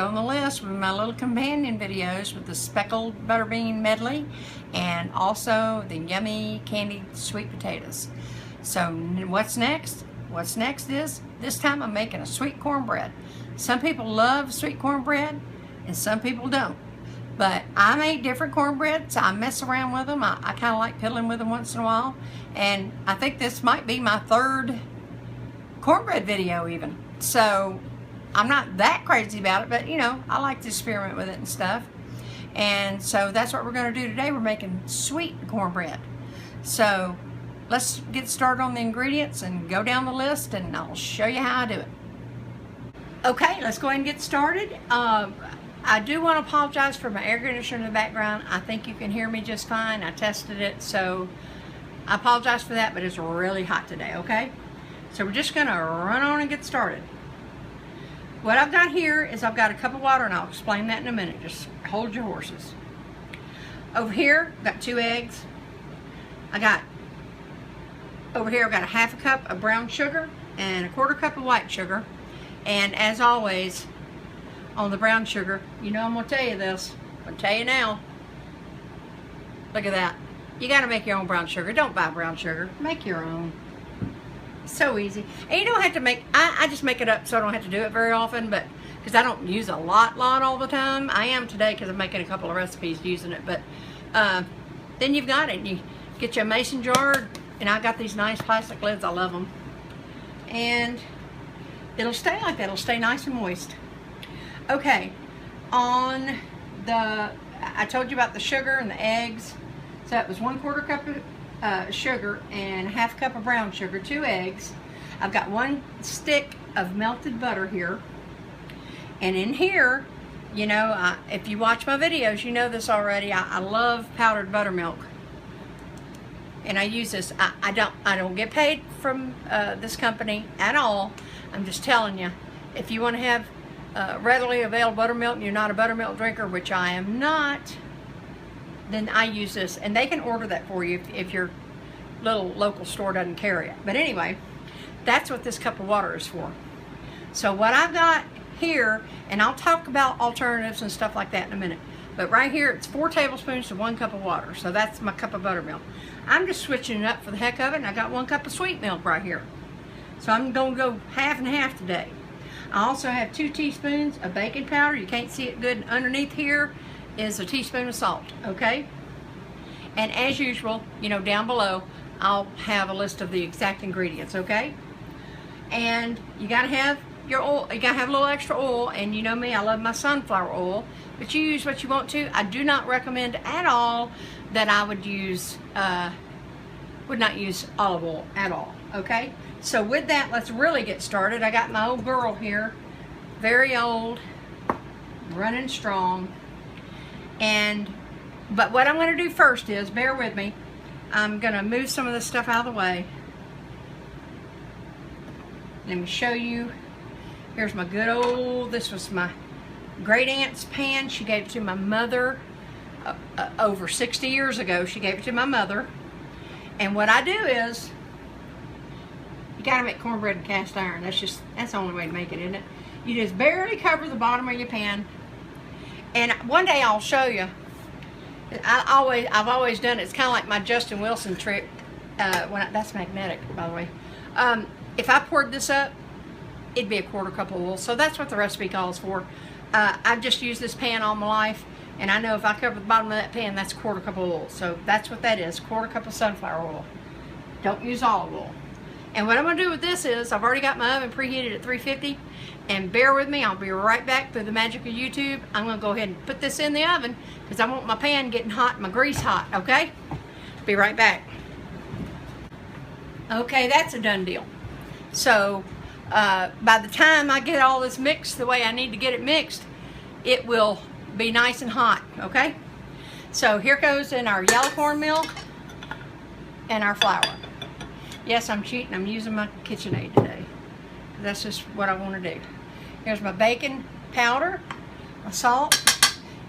on the list with my little companion videos with the speckled butterbean medley and also the yummy candied sweet potatoes. So what's next? What's next is, this time I'm making a sweet cornbread. Some people love sweet cornbread and some people don't. But I make different cornbreads. I mess around with them. I kind of like piddling with them once in a while. And I think this might be my third cornbread video even. So I'm not that crazy about it, but you know, I like to experiment with it and stuff. And so that's what we're going to do today. We're making sweet cornbread. So let's get started on the ingredients and go down the list, and I'll show you how I do it. Okay, let's go ahead and get started. I do want to apologize for my air conditioner in the background. I think you can hear me just fine. I tested it, so I apologize for that, but it's really hot today, okay? So we're just gonna run on and get started. What I've got here is I've got a cup of water, and I'll explain that in a minute. Just hold your horses. Over here, I've got 2 eggs. Over here, I've got a half a cup of brown sugar and a 1/4 cup of white sugar. And as always, on the brown sugar, you know I'm gonna tell you this. I'm gonna tell you now. Look at that. You gotta make your own brown sugar. Don't buy brown sugar. Make your own. So easy. And you don't have to make, I just make it up so I don't have to do it very often, but because I don't use a lot all the time. I am today because I'm making a couple of recipes using it, but then you've got it. You get your mason jar, and I got these nice plastic lids. I love them. And it'll stay like that. It'll stay nice and moist. Okay, on the, I told you about the sugar and the eggs. So that was 1/4 cup of sugar and a half cup of brown sugar, 2 eggs. I've got 1 stick of melted butter here. And in here, you know, if you watch my videos, you know this already. I love powdered buttermilk. And I use this. I don't get paid from this company at all. I'm just telling you, if you want to have readily available buttermilk and you're not a buttermilk drinker, which I am not, then I use this, and they can order that for you if your little local store doesn't carry it. But anyway, that's what this cup of water is for. So what I've got here, and I'll talk about alternatives and stuff like that in a minute, but right here it's 4 tablespoons to 1 cup of water. So that's my cup of buttermilk. I'm just switching it up for the heck of it, and I got 1 cup of sweet milk right here. So I'm going to go half and half today. I also have 2 teaspoons of baking powder. You can't see it good. Underneath here is a teaspoon of salt, okay? And as usual, you know, down below, I'll have a list of the exact ingredients, okay? And you gotta have your oil. You gotta have a little extra oil, and you know me, I love my sunflower oil, but you use what you want to. I do not recommend at all that I would not use olive oil at all, okay? So with that, let's really get started. I got my old girl here, very old, running strong. But what I'm going to do first is, bear with me, I'm going to move some of this stuff out of the way. Let me show you. Here's my good old, this was my great aunt's pan. She gave it to my mother over 60 years ago. She gave it to my mother. And what I do is, you gotta make cornbread in cast iron. That's the only way to make it, isn't it? You just barely cover the bottom of your pan. And one day I'll show you. I've always done it. It's kind of like my Justin Wilson trick. That's magnetic, by the way. If I poured this up, it'd be a 1/4 cup of oil. So that's what the recipe calls for. I've just used this pan all my life, and I know if I cover the bottom of that pan, that's a 1/4 cup of oil. So that's what that is, 1/4 cup of sunflower oil. Don't use olive oil. And what I'm going to do with this is, I've already got my oven preheated at 350, and bear with me, I'll be right back through the magic of YouTube. I'm going to go ahead and put this in the oven because I want my pan getting hot and my grease hot, okay? Be right back. Okay, that's a done deal. So by the time I get all this mixed the way I need to get it mixed, it will be nice and hot, okay? So here goes in our yellow cornmeal and our flour. Yes, I'm cheating. I'm using my KitchenAid today. That's just what I want to do. Here's my baking powder, my salt,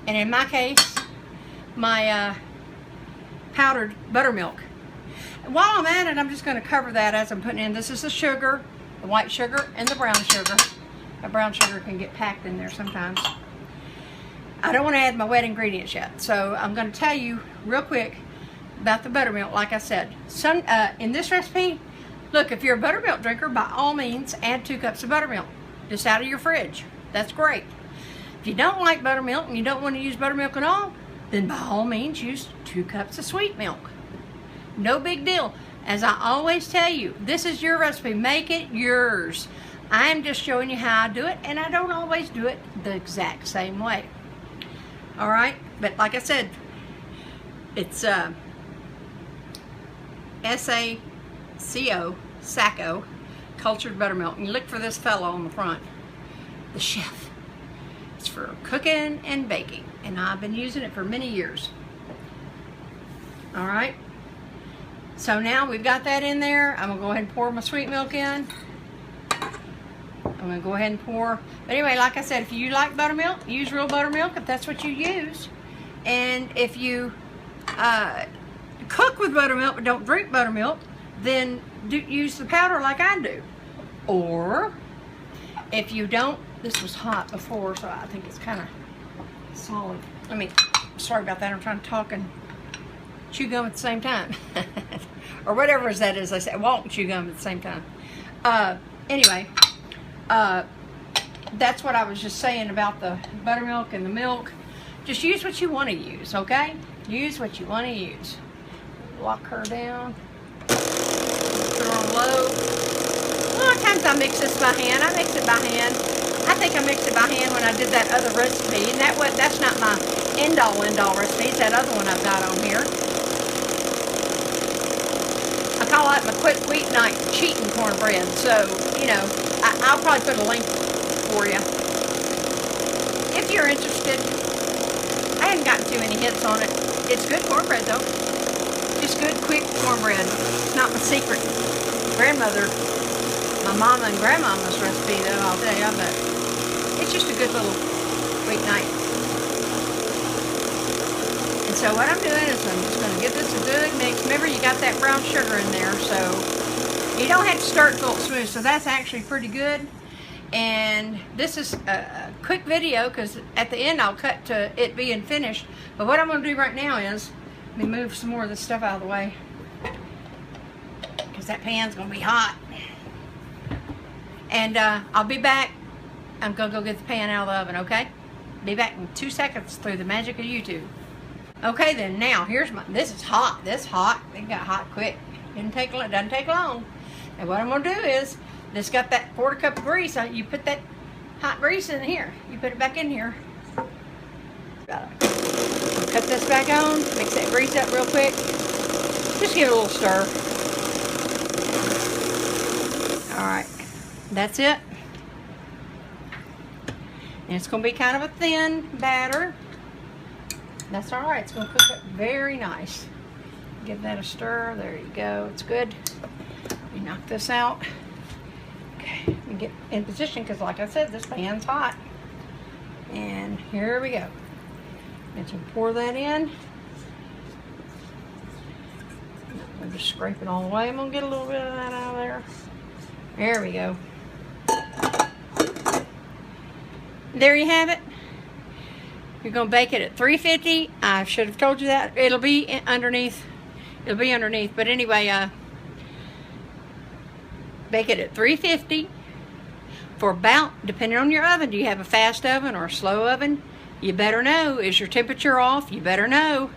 and in my case, my powdered buttermilk. And while I'm at it, I'm just going to cover that as I'm putting in. This is the sugar, the white sugar, and the brown sugar. brown sugar can get packed in there sometimes. I don't want to add my wet ingredients yet, so I'm going to tell you real quick about the buttermilk. Like I said, in this recipe, look, if you're a buttermilk drinker, by all means, add 2 cups of buttermilk, just out of your fridge. That's great. If you don't like buttermilk and you don't want to use buttermilk at all, then by all means, use 2 cups of sweet milk. No big deal. As I always tell you, this is your recipe. Make it yours. I'm just showing you how I do it, and I don't always do it the exact same way. All right, but like I said, it's S-A-C-O, Sacco, cultured buttermilk. And you look for this fellow on the front, the chef. It's for cooking and baking, and I've been using it for many years. All right, so now we've got that in there. I'm gonna go ahead and pour my sweet milk in. I'm going to go ahead and pour. But anyway, like I said, if you like buttermilk, use real buttermilk if that's what you use. And if you cook with buttermilk but don't drink buttermilk, then use the powder like I do. Or if you don't, this was hot before, so I think it's kind of solid. Sorry about that. I'm trying to talk and chew gum at the same time. Or whatever that is. I say, walk and chew gum at the same time. Anyway. That's what I was just saying about the buttermilk and the milk. Just use what you want to use, okay? Use what you want to use. Lock her down. Put her on low. A lot of times I mix this by hand. I mix it by hand. I think I mixed it by hand when I did that other recipe. And that's not my end-all recipe. It's that other one I've got on here. I call that my quick weeknight cheating cornbread. So, you know, I'll probably put a link for you if you're interested. I hadn't gotten too many hits on it. It's good cornbread though. Just good, quick cornbread. It's not my secret grandmother, my mama and grandmama's recipe though, I'll tell you, but it's just a good little weeknight. And so what I'm doing is I'm just going to give this a good mix. Remember, you got that brown sugar in there, so you don't have to stir it till it's smooth, so that's actually pretty good. And this is a quick video because at the end I'll cut to it being finished. But what I'm going to do right now is, let me move some more of this stuff out of the way because that pan's going to be hot. And I'll be back. I'm going to go get the pan out of the oven, okay? Be back in 2 seconds through the magic of YouTube. Okay then, now here's this is hot. This hot. It got hot quick. Doesn't take long. And what I'm going to do is, this got that 1/4 cup of grease. You put that hot grease in here. You put it back in here. Cut this back on. Mix that grease up real quick. Just give it a little stir. Alright. That's it. And it's going to be kind of a thin batter. That's alright. It's going to cook up very nice. Give that a stir. There you go. It's good. You knock this out. Okay, let me get in position because, like I said, this pan's hot. And here we go. And you pour that in. I'm going to just scrape it all the way. I'm going to get a little bit of that out of there. There we go. There you have it. You're going to bake it at 350. I should have told you that. It'll be underneath. It'll be underneath. But anyway, bake it at 350 for about, depending on your oven. Do you have a fast oven or a slow oven? You better know. Is your temperature off? You better know.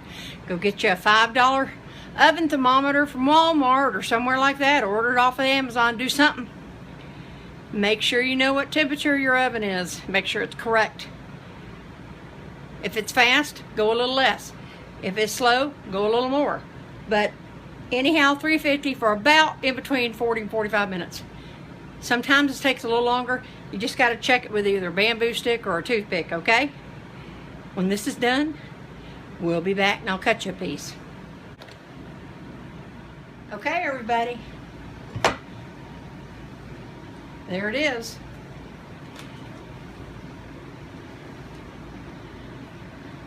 Go get you a $5 oven thermometer from Walmart or somewhere like that. Order it off of Amazon. Do something. Make sure you know what temperature your oven is. Make sure it's correct. If it's fast, go a little less. If it's slow, go a little more. But anyhow, 350 for about in between 40 and 45 minutes. Sometimes it takes a little longer. You just got to check it with either a bamboo stick or a toothpick, okay? When this is done, we'll be back and I'll cut you a piece. Okay, everybody. There it is.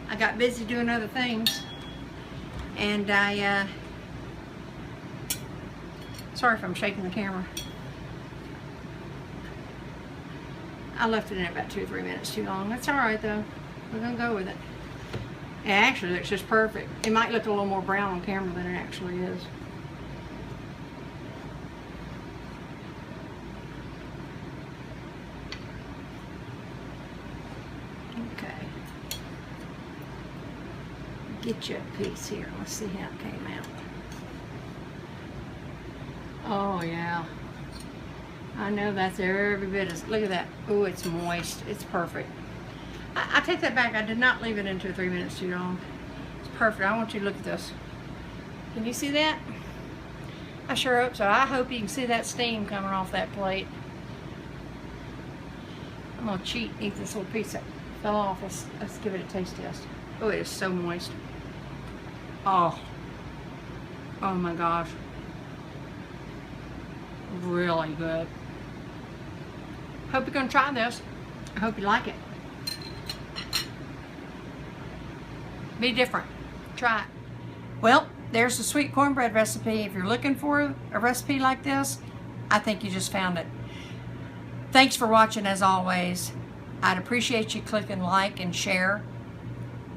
I got busy doing other things, and sorry if I'm shaking the camera. I left it in about 2 or 3 minutes too long. That's all right though. We're gonna go with it. It actually looks just perfect. It might look a little more brown on camera than it actually is. Okay. Get you a piece here. Let's see how it came out. Oh yeah. I know that's every bit as, look at that. Oh, it's moist. It's perfect. I take that back. I did not leave it in 2 or 3 minutes too long. It's perfect. I want you to look at this. Can you see that? I sure hope so. I hope you can see that steam coming off that plate. I'm going to cheat and eat this little piece that fell off. Let's give it a taste test. Oh, it is so moist. Oh. Oh my gosh. Really good. Hope you're going to try this. I hope you like it. Be different. Try it. Well, there's the sweet cornbread recipe. If you're looking for a recipe like this, I think you just found it. Thanks for watching as always. I'd appreciate you clicking like and share.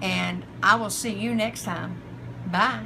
And I will see you next time. Bye.